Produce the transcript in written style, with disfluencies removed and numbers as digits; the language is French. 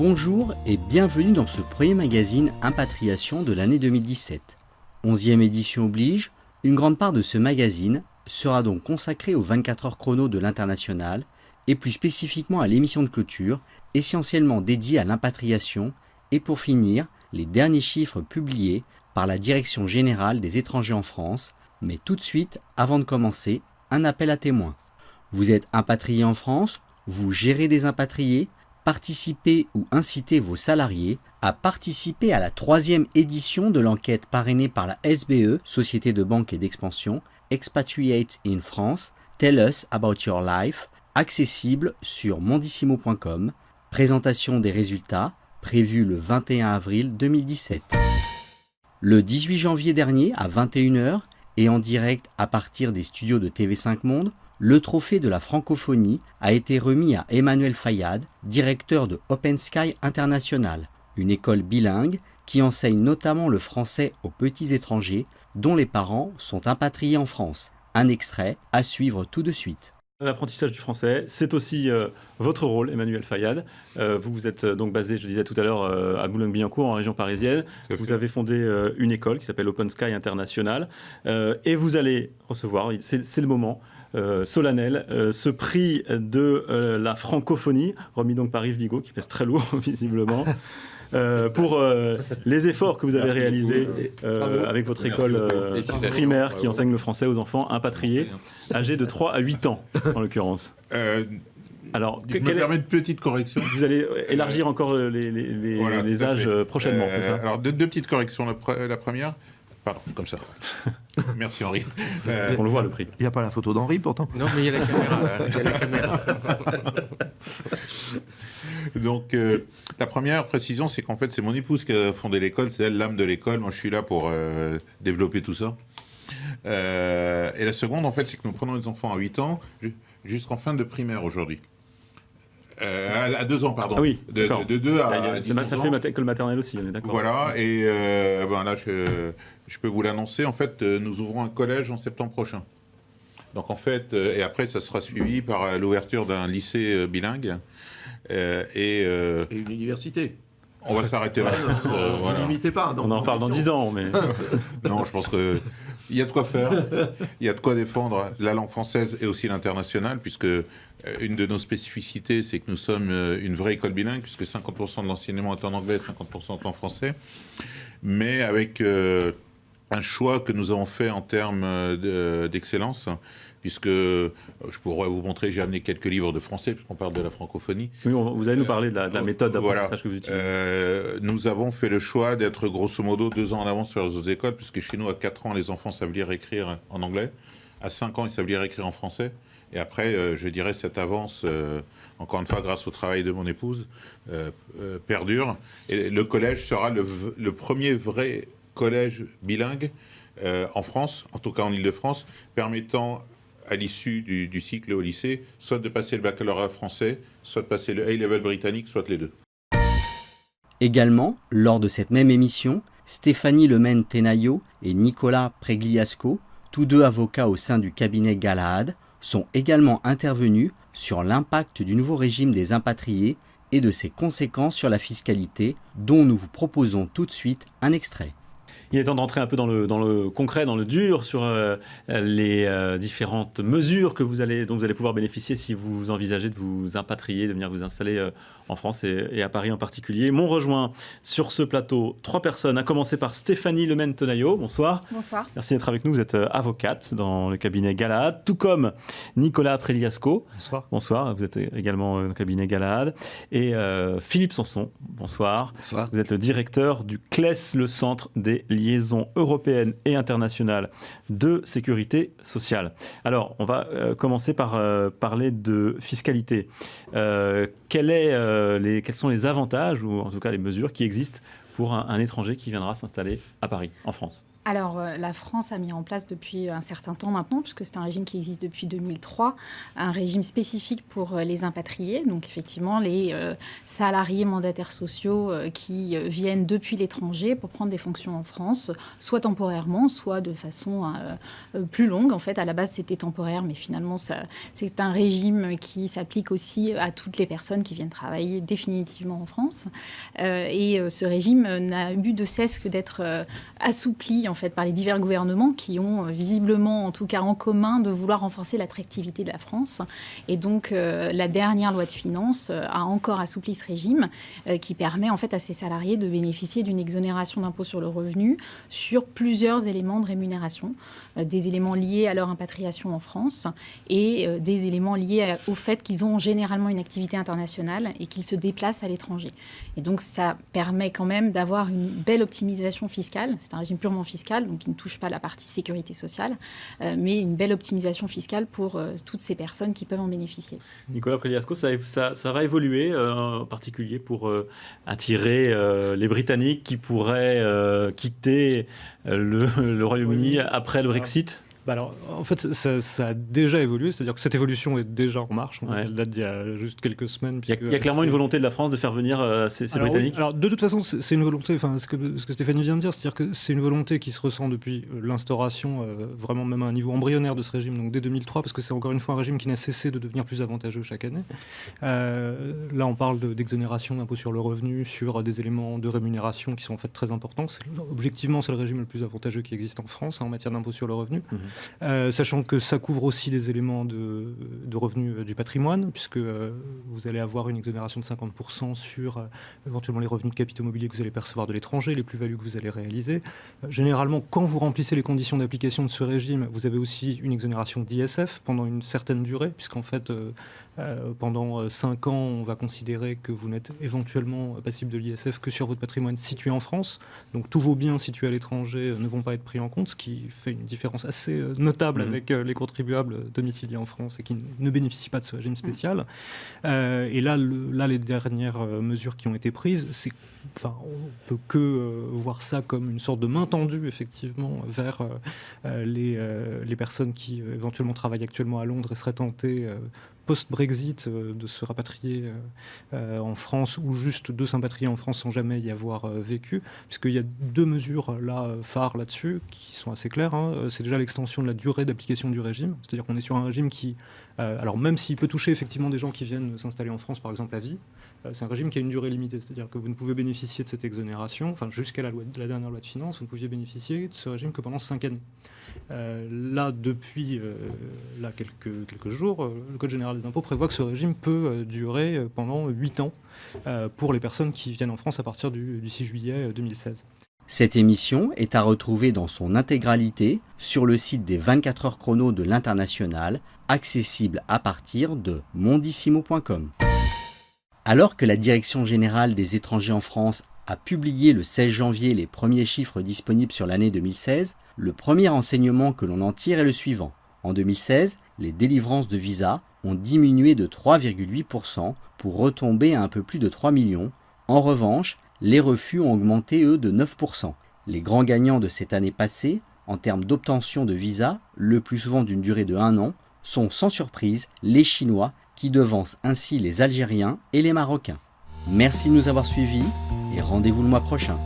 Bonjour et bienvenue dans ce premier magazine Impatriation de l'année 2017. 11e édition oblige, une grande part de ce magazine sera donc consacrée aux 24 heures chrono de l'international et plus spécifiquement à l'émission de clôture, essentiellement dédiée à l'impatriation et pour finir, les derniers chiffres publiés par la Direction générale des étrangers en France. Mais tout de suite, avant de commencer, un appel à témoins. Vous êtes impatrié en France, vous gérez des impatriés, participez ou incitez vos salariés à participer à la 3e édition de l'enquête parrainée par la SBE, Société de banque et d'expansion, Expatriates in France, Tell Us About Your Life, accessible sur mondissimo.com. Présentation des résultats, prévue le 21 avril 2017. Le 18 janvier dernier, à 21 h, et en direct à partir des studios de TV5 Monde, le trophée de la francophonie a été remis à Emmanuel Fayad, directeur de Open Sky International, une école bilingue qui enseigne notamment le français aux petits étrangers dont les parents sont impatriés en France. Un extrait à suivre tout de suite. L'apprentissage du français, c'est aussi votre rôle, Emmanuel Fayad. Vous êtes donc basé, je disais tout à l'heure, à Boulogne-Billancourt, en région parisienne. Vous avez fondé une école qui s'appelle Open Sky International. Et vous allez recevoir, c'est le moment solennel, ce prix de la francophonie, remis donc par Yves Bigot, qui pèse très lourd, visiblement. Pour les efforts que vous avez réalisés avec votre école primaire qui enseigne le français aux enfants impatriés, âgés de 3 à 8 ans, en l'occurrence. Alors, je me permets une petite correction. Vous allez élargir encore les âges prochainement, c'est ça? Alors, deux petites corrections. La première... Pardon, comme ça. Merci Henri. On le voit, le prix. Il n'y a pas la photo d'Henri, pourtant. Non, mais il y a la caméra. Il y a la caméra. Donc, la première précision, c'est qu'en fait, c'est mon épouse qui a fondé l'école. C'est elle, l'âme de l'école. Moi, je suis là pour développer tout ça. Et la seconde, en fait, c'est que nous prenons les enfants à 8 ans jusqu'en fin de primaire aujourd'hui. À 2 ans, pardon. Ah oui, de 2 à 10 ans. Ça fait école maternelle aussi, on est d'accord. Voilà, et là, je peux vous l'annoncer, en fait, nous ouvrons un collège en septembre prochain. Donc, en fait, et après, ça sera suivi par l'ouverture d'un lycée bilingue. Et une université. On va s'arrêter là. Vous n'imitez pas. On en parle dans 10 ans, mais... Non, je pense que... Il y a de quoi faire, il y a de quoi défendre la langue française et aussi l'international, puisque une de nos spécificités, c'est que nous sommes une vraie école bilingue, puisque 50% de l'enseignement est en anglais, 50% est en français, mais avec un choix que nous avons fait en termes d'excellence, puisque je pourrais vous montrer, j'ai amené quelques livres de français, puisqu'on parle de la francophonie. Oui, vous allez nous parler de la méthode d'apprentissage que vous utilisez. Nous avons fait le choix d'être grosso modo 2 ans en avance sur les autres écoles, puisque chez nous, à 4 ans, les enfants savent lire et écrire en anglais. À 5 ans, ils savent lire et écrire en français. Et après, je dirais, cette avance, encore une fois, grâce au travail de mon épouse, perdure. Et le collège sera le premier vrai collège bilingue en France, en tout cas en Île-de-France, permettant à l'issue du cycle au lycée, soit de passer le baccalauréat français, soit de passer le A-level britannique, soit les deux. Également, lors de cette même émission, Stéphanie Lemaine-Tenaillot et Nicolas Pregliasco, tous deux avocats au sein du cabinet Galahad, sont également intervenus sur l'impact du nouveau régime des impatriés et de ses conséquences sur la fiscalité, dont nous vous proposons tout de suite un extrait. Il est temps d'entrer un peu dans le concret, dans le dur, sur les différentes mesures dont vous allez pouvoir bénéficier si vous envisagez de vous impatrier, de venir vous installer en France et à Paris en particulier. M'ont rejoint sur ce plateau 3 personnes, à commencer par Stéphanie Lemaine-Tenaillot. Bonsoir. Bonsoir. Merci d'être avec nous. Vous êtes avocate dans le cabinet Galahad, tout comme Nicolas Pregliasco. Bonsoir. Bonsoir. Vous êtes également dans le cabinet Galahad. Et Philippe Sanson. Bonsoir. Bonsoir. Vous êtes le directeur du CLES, le Centre des liaisons européennes et internationales de sécurité sociale. Alors, on va commencer par parler de fiscalité. Quels sont les avantages, ou en tout cas les mesures qui existent pour un étranger qui viendra s'installer à Paris, en France ? Alors, la France a mis en place depuis un certain temps maintenant, puisque c'est un régime qui existe depuis 2003, un régime spécifique pour les impatriés. Donc, effectivement, les salariés mandataires sociaux qui viennent depuis l'étranger pour prendre des fonctions en France, soit temporairement, soit de façon plus longue. En fait, à la base, c'était temporaire, mais finalement, c'est un régime qui s'applique aussi à toutes les personnes qui viennent travailler définitivement en France. Et ce régime n'a eu de cesse que d'être assoupli, en fait, par les divers gouvernements qui ont visiblement, en tout cas en commun, de vouloir renforcer l'attractivité de la France. Et donc, la dernière loi de finances a encore assoupli ce régime qui permet en fait à ces salariés de bénéficier d'une exonération d'impôt sur le revenu sur plusieurs éléments de rémunération, des éléments liés à leur impatriation en France et des éléments liés au fait qu'ils ont généralement une activité internationale et qu'ils se déplacent à l'étranger. Et donc, ça permet quand même d'avoir une belle optimisation fiscale. C'est un régime purement fiscal, donc qui ne touche pas la partie sécurité sociale, mais une belle optimisation fiscale pour toutes ces personnes qui peuvent en bénéficier. Nicolas Préliasco, ça va évoluer, en particulier pour attirer les Britanniques qui pourraient quitter le Royaume-Uni après le Brexit ? Alors, en fait, ça a déjà évolué, c'est-à-dire que cette évolution est déjà en marche. Elle date d'il y a juste quelques semaines. Il y a clairement une volonté de la France de faire venir ces Britanniques. Oui, alors, de toute façon, c'est une volonté, enfin, ce que Stéphanie vient de dire, c'est-à-dire que c'est une volonté qui se ressent depuis l'instauration, vraiment même à un niveau embryonnaire de ce régime, donc dès 2003, parce que c'est encore une fois un régime qui n'a cessé de devenir plus avantageux chaque année. Là, on parle d'exonération d'impôt sur le revenu, sur des éléments de rémunération qui sont en fait très importants. Objectivement, c'est le régime le plus avantageux qui existe en France en matière d'impôt sur le revenu. Sachant que ça couvre aussi des éléments de revenus du patrimoine, puisque vous allez avoir une exonération de 50% sur éventuellement les revenus de capitaux mobiliers que vous allez percevoir de l'étranger, les plus-values que vous allez réaliser. Généralement, quand vous remplissez les conditions d'application de ce régime, vous avez aussi une exonération d'ISF pendant une certaine durée, puisqu'en fait, pendant 5 ans, on va considérer que vous n'êtes éventuellement passible de l'ISF que sur votre patrimoine situé en France. Donc tous vos biens situés à l'étranger ne vont pas être pris en compte, ce qui fait une différence assez notable avec les contribuables domiciliés en France et qui ne bénéficient pas de ce régime spécial. Et là, les dernières mesures qui ont été prises, on peut que voir ça comme une sorte de main tendue, effectivement, vers les personnes qui éventuellement travaillent actuellement à Londres et seraient tentées post-Brexit de se rapatrier en France ou juste de s'impatrier en France sans jamais y avoir vécu, puisqu'il y a 2 mesures phares là-dessus qui sont assez claires. C'est déjà l'extension de la durée d'application du régime, c'est-à-dire qu'on est sur un régime qui, alors même s'il peut toucher effectivement des gens qui viennent s'installer en France par exemple à vie, c'est un régime qui a une durée limitée, c'est-à-dire que vous ne pouvez bénéficier de cette exonération, enfin jusqu'à la dernière loi de finances, vous ne pouviez bénéficier de ce régime que pendant 5 années. Là, depuis quelques jours, le Code général des impôts prévoit que ce régime peut durer pendant 8 ans pour les personnes qui viennent en France à partir du 6 juillet 2016. Cette émission est à retrouver dans son intégralité sur le site des 24 heures chrono de l'International, accessible à partir de mondissimo.com. Alors que la Direction générale des étrangers en France a publié le 16 janvier les premiers chiffres disponibles sur l'année 2016, le premier enseignement que l'on en tire est le suivant. En 2016, les délivrances de visas ont diminué de 3,8% pour retomber à un peu plus de 3 millions. En revanche, les refus ont augmenté, eux, de 9%. Les grands gagnants de cette année passée, en termes d'obtention de visas, le plus souvent d'une durée de 1 an, sont sans surprise les Chinois qui devancent ainsi les Algériens et les Marocains. Merci de nous avoir suivis et rendez-vous le mois prochain.